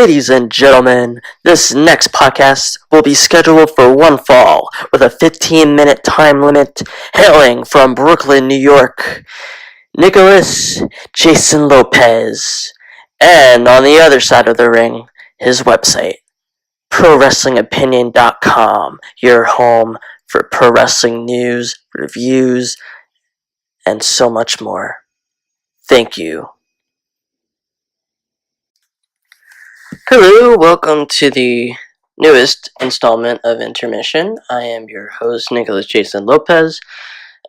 Ladies and gentlemen, this next podcast will be scheduled for one fall with a 15-minute time limit, hailing from Brooklyn, New York, Nicholas Jason Lopez. And on the other side of the ring, his website, ProWrestlingOpinion.com, your home for pro wrestling news, reviews, and so much more. Thank you. Hello, welcome to the newest installment of Intermission. I am your host, Nicholas Jason Lopez,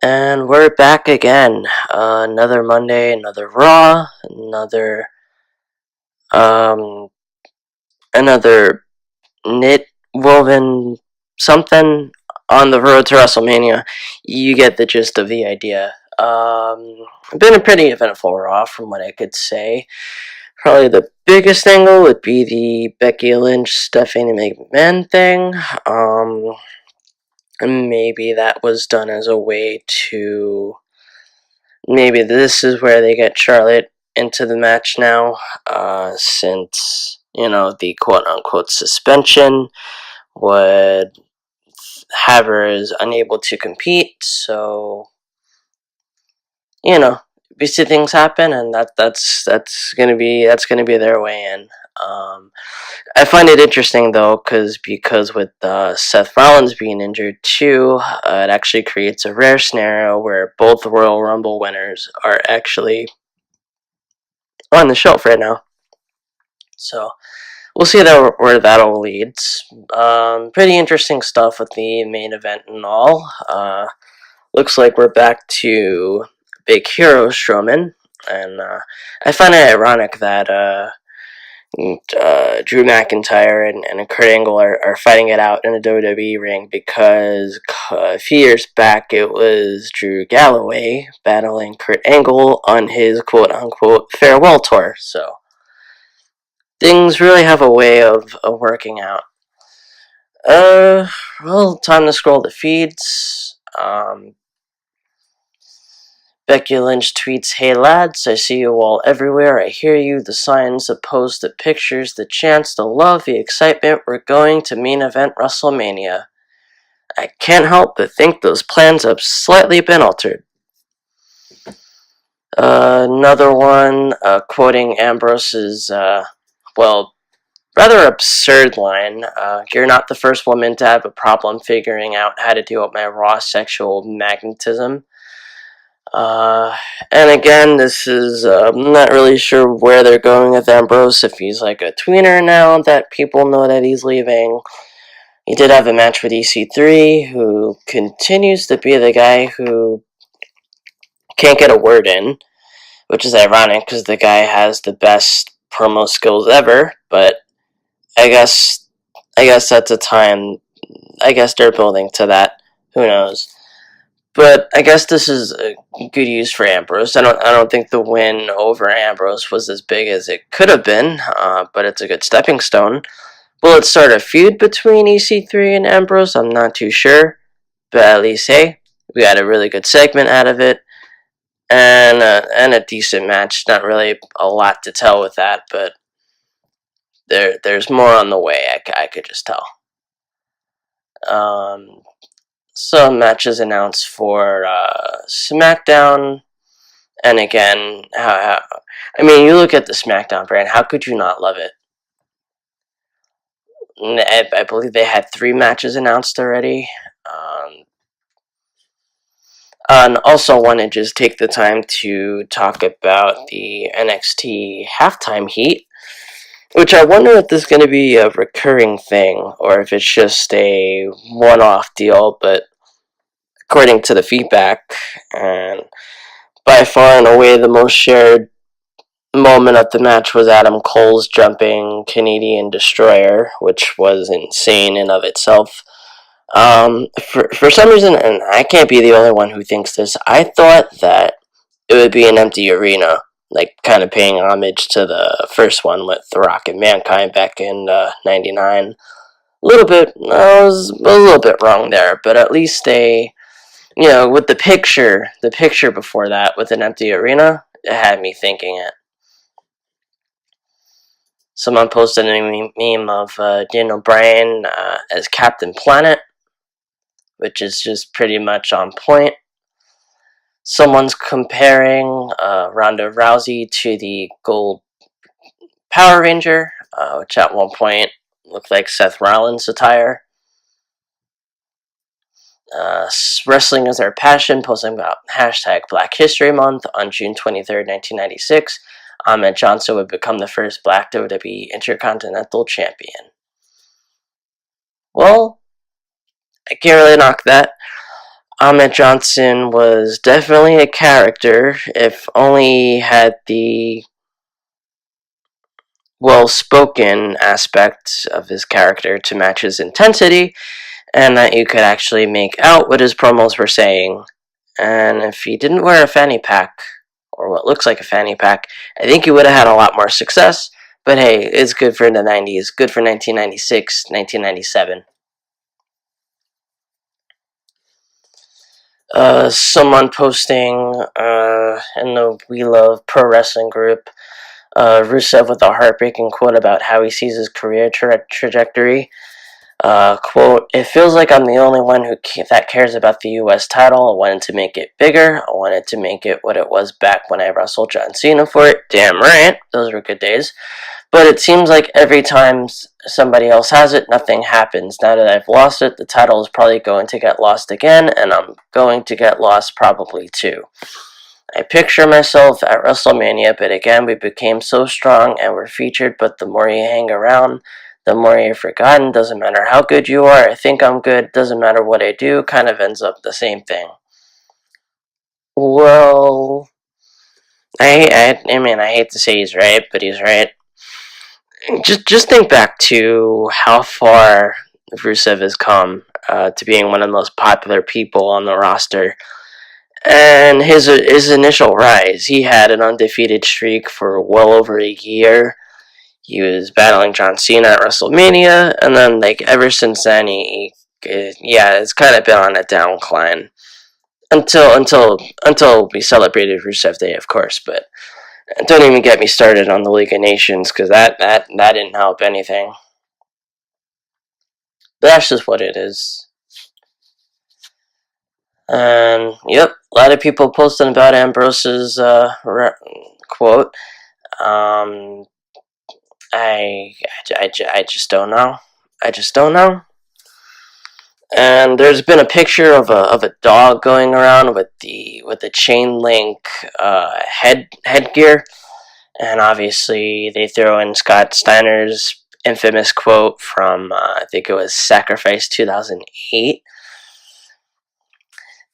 and we're back again. Another Monday, another Raw, another knit-woven something on the road to WrestleMania. You get the gist of the idea. Been a pretty eventful Raw, from what I could say. Probably the biggest angle would be the Becky Lynch, Stephanie McMahon thing. Maybe that was done as a way to... Maybe this is where they get Charlotte into the match now, since, the quote-unquote suspension would have her as unable to compete, so, these two things happen, and that's gonna be their way in. I find it interesting though, because with Seth Rollins being injured too, it actually creates a rare scenario where both Royal Rumble winners are actually on the shelf right now. So we'll see where that all leads. Pretty interesting stuff with the main event and all. Looks like we're back to Big Hero Strowman, and I find it ironic that Drew McIntyre and Kurt Angle are fighting it out in a WWE ring, because a few years back it was Drew Galloway battling Kurt Angle on his quote-unquote farewell tour, so things really have a way of working out. Well, time to scroll the feeds. Becky Lynch tweets, "Hey lads, I see you all everywhere, I hear you, the signs, the posts, the pictures, the chants, the love, the excitement, we're going to main event WrestleMania. I can't help but think those plans have slightly been altered." Another one, quoting Ambrose's, rather absurd line, "You're not the first woman to have a problem figuring out how to deal with my raw sexual magnetism." And again, this is, I'm not really sure where they're going with Ambrose, if he's like a tweener now that people know that he's leaving. He did have a match with EC3, who continues to be the guy who can't get a word in, which is ironic because the guy has the best promo skills ever, but I guess that's a time, I guess they're building to that, who knows. But I guess this is a good use for Ambrose. I don't think the win over Ambrose was as big as it could have been, but it's a good stepping stone. Will it start a feud between EC3 and Ambrose? I'm not too sure, but at least, hey, we got a really good segment out of it, and a decent match. Not really a lot to tell with that, but there's more on the way. I could just tell. Some matches announced for SmackDown, and again, you look at the SmackDown brand, how could you not love it? I believe they had 3 matches announced already. And also want to just take the time to talk about the NXT Halftime Heat, which I wonder if this is going to be a recurring thing, or if it's just a one-off deal, but according to the feedback, and by far and away the most shared moment of the match was Adam Cole's jumping Canadian Destroyer, which was insane in of itself. For some reason, and I can't be the only one who thinks this, I thought that it would be an empty arena, like kind of paying homage to the first one with The Rock and Mankind back in '99. A little bit, I was a little bit wrong there, but at least with the picture before that with an empty arena, it had me thinking it. Someone posted a meme of Daniel Bryan as Captain Planet, which is just pretty much on point. Someone's comparing Ronda Rousey to the Gold Power Ranger, which at one point looked like Seth Rollins' attire. Wrestling is Our Passion, posting about hashtag Black History Month on June 23rd, 1996. Ahmed Johnson would become the first Black WWE Intercontinental Champion. Well, I can't really knock that. Ahmed Johnson was definitely a character, if only he had the well-spoken aspect of his character to match his intensity, and that you could actually make out what his promos were saying. And if he didn't wear a fanny pack, or what looks like a fanny pack, I think he would have had a lot more success. But hey, it's good for the 90s, good for 1996, 1997. Someone posting in the We Love Pro Wrestling group, Rusev with a heartbreaking quote about how he sees his career trajectory. Quote, "It feels like I'm the only one that cares about the US title. I wanted to make it bigger. I wanted to make it what it was back when I wrestled John Cena for it. Damn right, those were good days. But it seems like every time somebody else has it, nothing happens. Now that I've lost it, the title is probably going to get lost again, and I'm going to get lost probably too. I picture myself at WrestleMania, but again, we became so strong and were featured, but the more you hang around, the more you're forgotten. Doesn't matter how good you are, I think I'm good, doesn't matter what I do, kind of ends up the same thing." Well, I mean, I hate to say he's right, but he's right. Just think back to how far Rusev has come to being one of the most popular people on the roster. And his initial rise, he had an undefeated streak for well over a year. He was battling John Cena at WrestleMania, and then ever since then, it's kind of been on a downcline until we celebrated Rusev Day, of course. But don't even get me started on the League of Nations, because that didn't help anything. But that's just what it is. And yep, a lot of people posting about Ambrose's quote. I just don't know. I just don't know. And there's been a picture of a dog going around with the chain link headgear, and obviously they throw in Scott Steiner's infamous quote from I think it was Sacrifice 2008.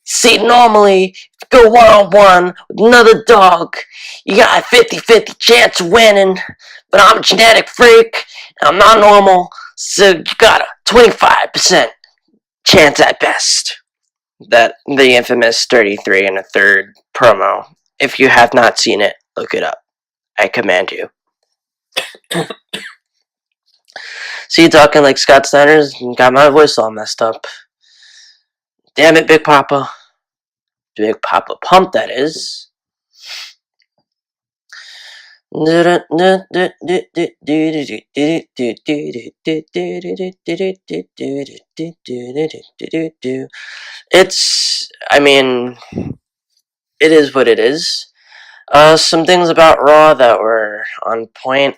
See, normally, if you go one-on-one with another dog, you got a 50-50 chance of winning, but I'm a genetic freak, and I'm not normal, so you got a 25% chance at best. That the infamous 33 and a third promo. If you have not seen it, look it up. I command you. See, talking like Scott Steiner's got my voice all messed up. Damn it, Big Papa. Big Papa Pump, that is. I mean, it is what it is. Some things about Raw that were on point.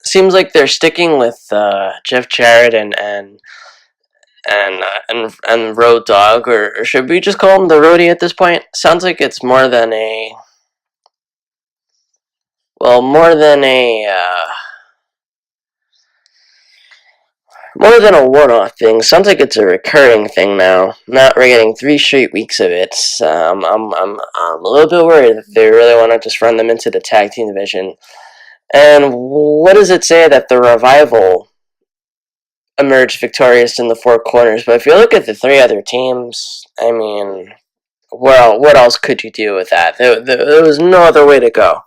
Seems like they're sticking with Jeff Jarrett and Road Dogg, or should we just call him the Roadie at this point? Sounds like it's more than a one-off thing. Sounds like it's a recurring thing now. Not we're getting 3 straight weeks of it. I'm a little bit worried that they really want to just run them into the tag team division. And what does it say that the Revival emerged victorious in the 4 corners? But if you look at the 3 other teams, I mean, what else could you do with that? There was no other way to go.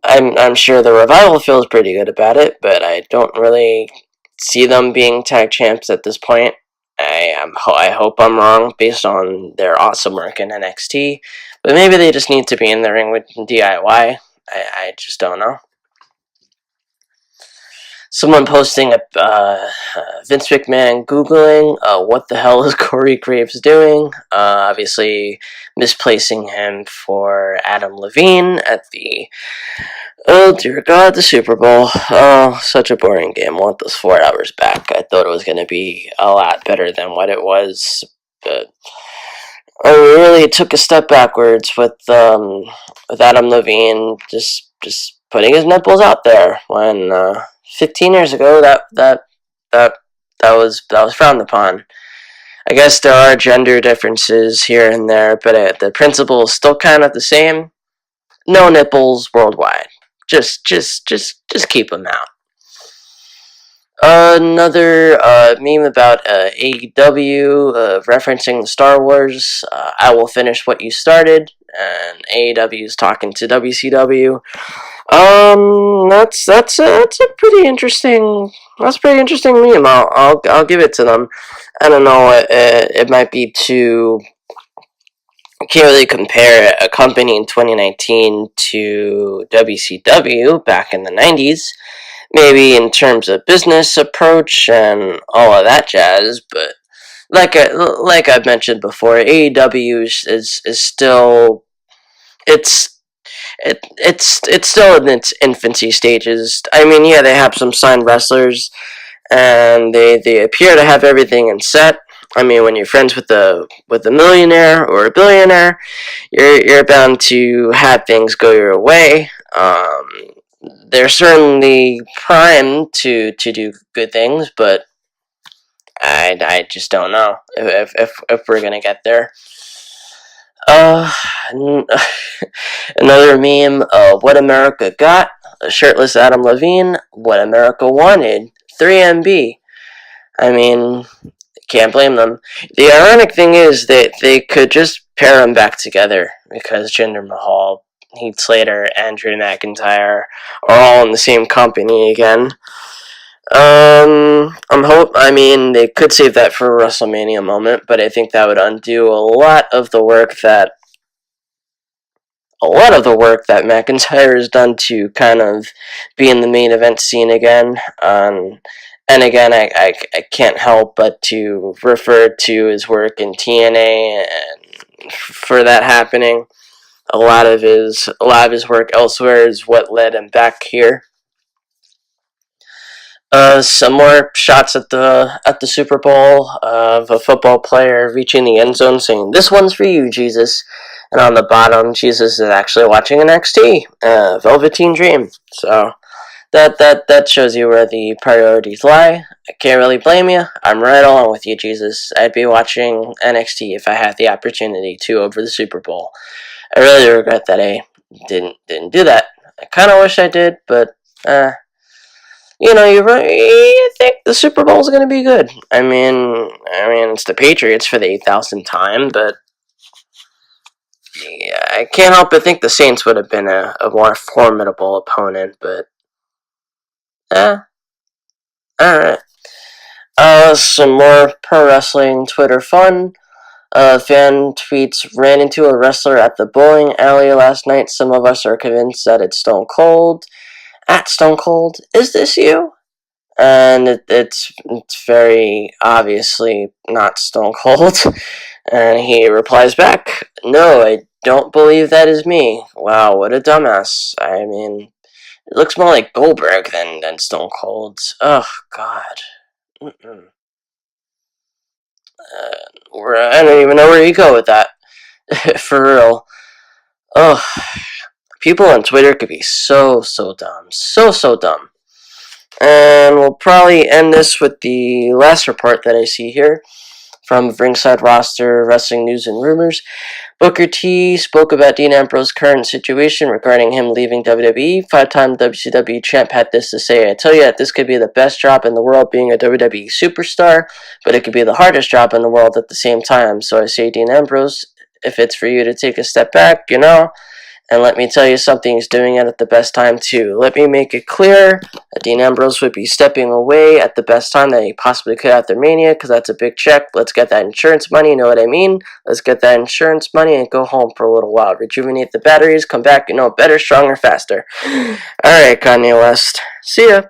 I'm sure the Revival feels pretty good about it, but I don't really see them being tag champs at this point. I hope I'm wrong based on their awesome work in NXT, but maybe they just need to be in the ring with DIY. I just don't know. someone posting Vince McMahon Googling what the hell is Corey Graves doing. Obviously, misplacing him for Adam Levine at the, oh dear God, the Super Bowl. Oh, such a boring game. I want those 4 hours back. I thought it was going to be a lot better than what it was, but I really took a step backwards with Adam Levine just putting his nipples out there when 15 years ago that that was frowned upon. I guess there are gender differences here and there, but the principle is still kind of the same. No nipples worldwide. Just keep them out. Another meme about AEW referencing the Star Wars. I will finish what you started, and AEW is talking to WCW. That's a pretty interesting. That's a pretty interesting meme. I'll give it to them. I don't know. It might be too. I can't really compare a company in 2019 to WCW back in the 90s. Maybe in terms of business approach and all of that jazz, but like I've mentioned before, AEW is still it's still in its infancy stages. I mean, yeah, they have some signed wrestlers, and they appear to have everything in set. I mean, when you're friends with a millionaire or a billionaire, you're bound to have things go your way. They're certainly primed to do good things, but I just don't know if we're gonna get there. Uh, Another meme. What America got? A shirtless Adam Levine. What America wanted? 3MB. I mean, can't blame them. The ironic thing is that they could just pair them back together because Jinder Mahal, Heath Slater, and Drew McIntyre are all in the same company again. I mean, they could save that for a WrestleMania moment, but I think that would undo a lot of the work that McIntyre has done to kind of be in the main event scene again. And again, I can't help but to refer to his work in TNA, and for that happening, a lot of his work elsewhere is what led him back here. Some more shots at the Super Bowl of a football player reaching the end zone saying, "This one's for you, Jesus." And on the bottom, Jesus is actually watching NXT, Velveteen Dream. So that shows you where the priorities lie. I can't really blame you. I'm right along with you, Jesus. I'd be watching NXT if I had the opportunity to over the Super Bowl. I really regret that I didn't do that. I kind of wish I did, but you know, you think the Super Bowl is going to be good. I mean, it's the Patriots for the 8,000th time, but yeah, I can't help but think the Saints would have been a more formidable opponent. But alright. Some more pro wrestling Twitter fun. Fan tweets, ran into a wrestler at the bowling alley last night. Some of us are convinced that it's Stone Cold. At Stone Cold, is this you? And it's very obviously not Stone Cold. And he replies back, "No, I don't believe that is me." Wow, what a dumbass. I mean, it looks more like Goldberg than Stone Cold. Oh, God. I don't even know where you go with that. For real. Oh, people on Twitter could be so dumb. So dumb. And we'll probably end this with the last report that I see here from Ringside Roster Wrestling News and Rumors. Booker T spoke about Dean Ambrose's current situation regarding him leaving WWE. Five-time WCW champ had this to say, "I tell you that this could be the best job in the world being a WWE superstar, but it could be the hardest job in the world at the same time. So I say, Dean Ambrose, if it's for you to take a step back, you know, and let me tell you something, he's doing it at the best time too. Let me make it clear that Dean Ambrose would be stepping away at the best time that he possibly could after Mania, because that's a big check. Let's get that insurance money, you know what I mean? Let's get that insurance money and go home for a little while. Rejuvenate the batteries, come back, you know, better, stronger, faster." Alright, Kanye West. See ya.